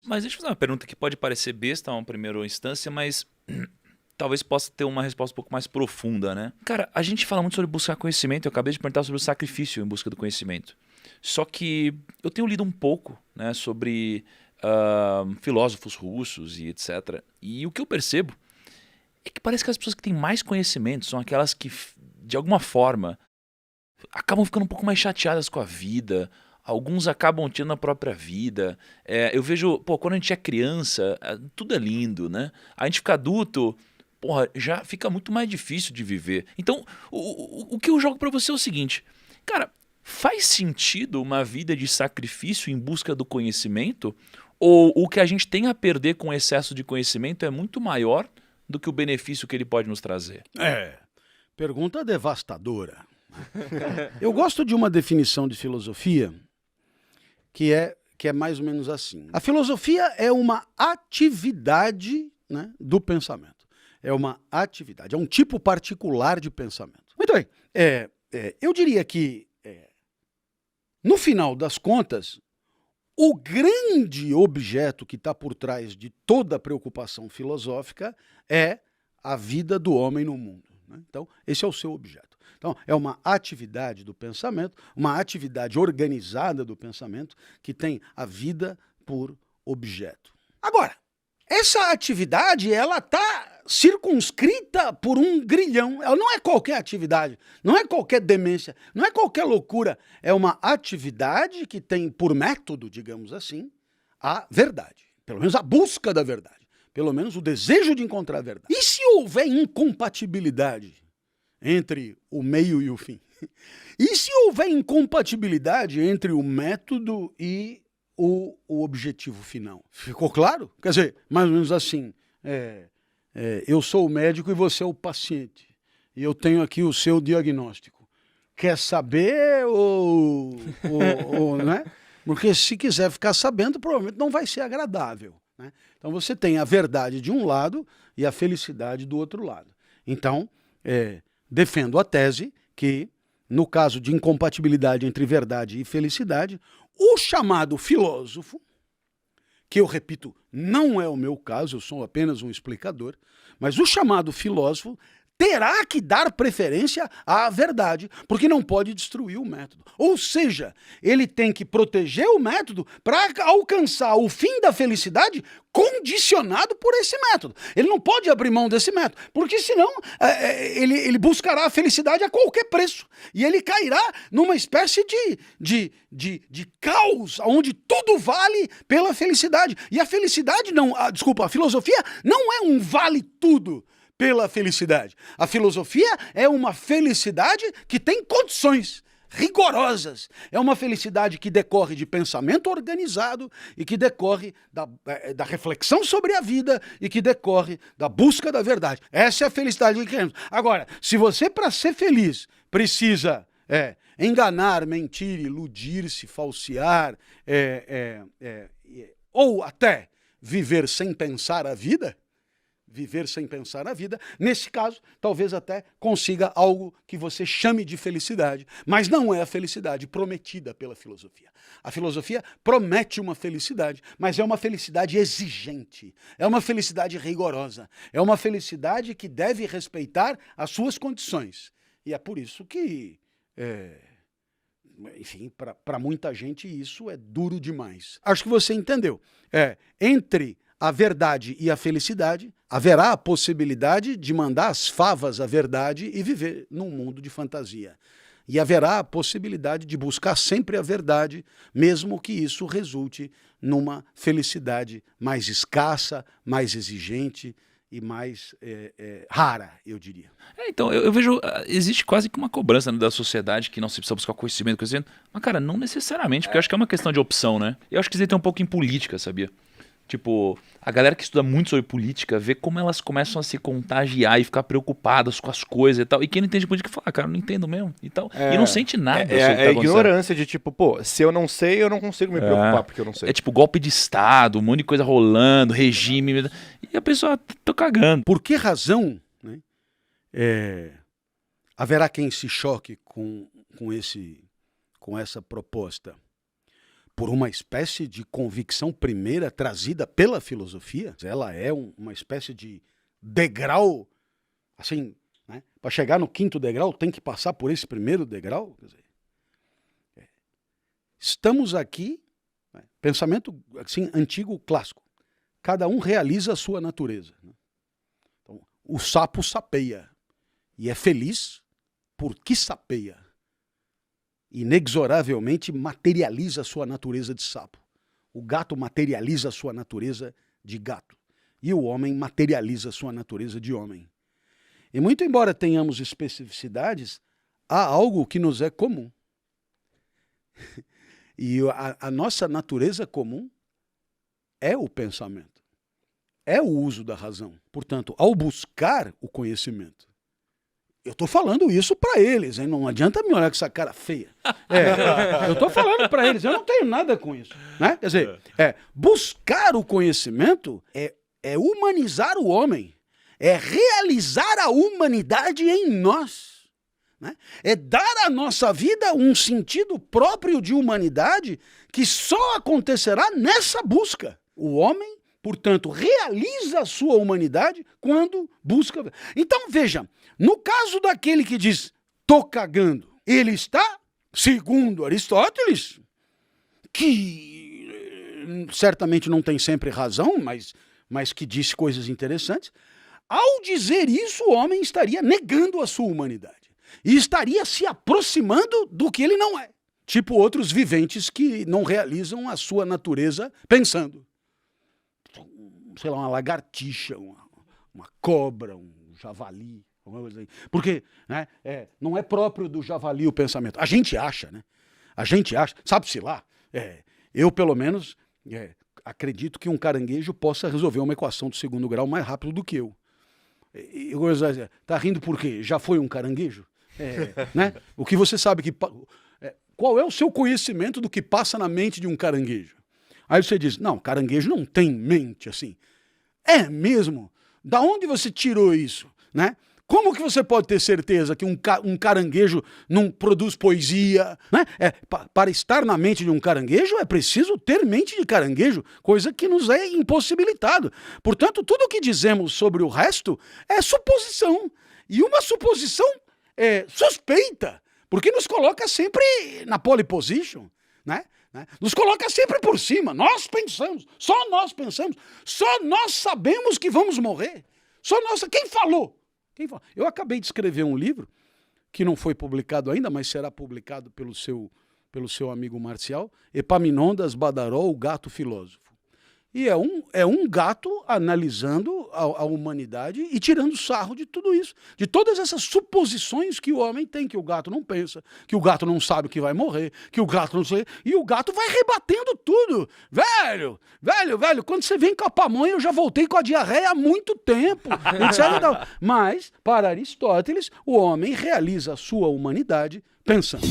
Mas deixa eu fazer uma pergunta que pode parecer besta a uma primeira instância, mas talvez possa ter uma resposta um pouco mais profunda, né? Cara, a gente fala muito sobre buscar conhecimento, eu acabei de perguntar sobre o sacrifício em busca do conhecimento. Só que eu tenho lido um pouco, né, sobre filósofos russos e etc. E o que eu percebo é que parece que as pessoas que têm mais conhecimento são aquelas que, de alguma forma, acabam ficando um pouco mais chateadas com a vida. Alguns acabam tirando a própria vida. Eu vejo, pô, quando a gente é criança, tudo é lindo, né? A gente fica adulto, porra, já fica muito mais difícil de viver. Então, o que eu jogo pra você é o seguinte, cara, faz sentido uma vida de sacrifício em busca do conhecimento? Ou o que a gente tem a perder com o excesso de conhecimento é muito maior do que o benefício que ele pode nos trazer? Pergunta devastadora. Eu gosto de uma definição de filosofia que é mais ou menos assim. A filosofia é uma atividade, né, do pensamento. É uma atividade, é um tipo particular de pensamento. Muito bem. Eu diria que, no final das contas, o grande objeto que está por trás de toda a preocupação filosófica é a vida do homem no mundo, né? Então, esse é o seu objeto. Então, é uma atividade do pensamento, uma atividade organizada do pensamento que tem a vida por objeto. Agora, essa atividade, ela está circunscrita por um grilhão. Ela não é qualquer atividade, não é qualquer demência, não é qualquer loucura. É uma atividade que tem por método, digamos assim, a verdade. Pelo menos a busca da verdade. Pelo menos o desejo de encontrar a verdade. E se houver incompatibilidade entre o meio e o fim? E se houver incompatibilidade entre o método e o objetivo final? Ficou claro? Quer dizer, mais ou menos assim, eu sou o médico e você é o paciente. E eu tenho aqui o seu diagnóstico. Quer saber ou né? Porque se quiser ficar sabendo, provavelmente não vai ser agradável, né? Então você tem a verdade de um lado e a felicidade do outro lado. Então, defendo a tese que, no caso de incompatibilidade entre verdade e felicidade, o chamado filósofo, que eu repito, não é o meu caso, eu sou apenas um explicador, mas o chamado filósofo terá que dar preferência à verdade, porque não pode destruir o método. Ou seja, ele tem que proteger o método para alcançar o fim da felicidade condicionado por esse método. Ele não pode abrir mão desse método, porque senão ele buscará a felicidade a qualquer preço. E ele cairá numa espécie de caos, onde tudo vale pela felicidade. E a felicidade a filosofia não é um vale tudo pela felicidade. A filosofia é uma felicidade que tem condições rigorosas. É uma felicidade que decorre de pensamento organizado e que decorre da reflexão sobre a vida e que decorre da busca da verdade. Essa é a felicidade que queremos. Agora, se você, para ser feliz, precisa enganar, mentir, iludir-se, falsear, ou até viver sem pensar a vida, nesse caso, talvez até consiga algo que você chame de felicidade, mas não é a felicidade prometida pela filosofia. A filosofia promete uma felicidade, mas é uma felicidade exigente, é uma felicidade rigorosa, é uma felicidade que deve respeitar as suas condições. E é por isso que, enfim, para muita gente isso é duro demais. Acho que você entendeu. Entre a verdade e a felicidade, haverá a possibilidade de mandar as favas à verdade e viver num mundo de fantasia. E haverá a possibilidade de buscar sempre a verdade, mesmo que isso resulte numa felicidade mais escassa, mais exigente e mais rara, eu diria. Então, eu vejo, existe quase que uma cobrança, né, da sociedade que não se precisa buscar conhecimento, mas, cara, não necessariamente, porque eu acho que é uma questão de opção, né? Eu acho que isso tem um pouco em política, sabia? Tipo, a galera que estuda muito sobre política vê como elas começam a se contagiar e ficar preocupadas com as coisas e tal. E quem não entende política fala, cara, eu não entendo mesmo e tal. E não sente nada sobre o que tá acontecendo. Ignorância de tipo, pô, se eu não sei, eu não consigo me preocupar porque eu não sei. É tipo golpe de Estado, um monte de coisa rolando, regime. E a pessoa tá cagando. Por que razão, né, haverá quem se choque com essa proposta? por uma espécie de convicção primeira trazida pela filosofia. Ela é uma espécie de degrau, assim, né? Para chegar no 5º degrau tem que passar por esse primeiro degrau. Quer dizer, estamos aqui, né? Pensamento assim, antigo, clássico. Cada um realiza a sua natureza. Né? Então, o sapo sapeia e é feliz porque sapeia. Inexoravelmente materializa a sua natureza de sapo. O gato materializa a sua natureza de gato. E o homem materializa a sua natureza de homem. E muito embora tenhamos especificidades, há algo que nos é comum. E a nossa natureza comum é o pensamento. É o uso da razão. Portanto, ao buscar o conhecimento, eu estou falando isso para eles, hein? Não adianta me olhar com essa cara feia. Eu estou falando para eles, eu não tenho nada com isso. Né? Quer dizer, buscar o conhecimento é humanizar o homem, é realizar a humanidade em nós. Né? É dar à nossa vida um sentido próprio de humanidade que só acontecerá nessa busca. O homem, portanto, realiza a sua humanidade quando busca. Então, veja, no caso daquele que diz, tô cagando, ele está, segundo Aristóteles, que certamente não tem sempre razão, mas que disse coisas interessantes, ao dizer isso, o homem estaria negando a sua humanidade e estaria se aproximando do que ele não é. Tipo outros viventes que não realizam a sua natureza pensando. Sei lá, uma lagartixa, uma cobra, um javali, alguma coisa assim. Porque, né, não é próprio do javali o pensamento. A gente acha, né? A gente acha, sabe-se lá, eu pelo menos acredito que um caranguejo possa resolver uma equação do 2º grau mais rápido do que eu. Tá rindo por quê? Já foi um caranguejo? Né? O que você sabe que... qual é o seu conhecimento do que passa na mente de um caranguejo? Aí você diz, não, caranguejo não tem mente assim. É mesmo? Da onde você tirou isso? Né? Como que você pode ter certeza que um caranguejo não produz poesia? Né? Para estar na mente de um caranguejo é preciso ter mente de caranguejo, coisa que nos é impossibilitado. Portanto, tudo o que dizemos sobre o resto é suposição. E uma suposição suspeita, porque nos coloca sempre na pole position, né? Nos coloca sempre por cima. Nós pensamos, só nós sabemos que vamos morrer. Só nós. Quem falou? Eu acabei de escrever um livro que não foi publicado ainda, mas será publicado pelo seu amigo Marcial, Epaminondas Badaró, o gato filósofo. E é um gato analisando a humanidade e tirando sarro de tudo isso, de todas essas suposições que o homem tem, que o gato não pensa, que o gato não sabe que vai morrer, que o gato não sei, e o gato vai rebatendo tudo. Velho, quando você vem com a pamonha, eu já voltei com a diarreia há muito tempo, etc. Mas, para Aristóteles, o homem realiza a sua humanidade pensando.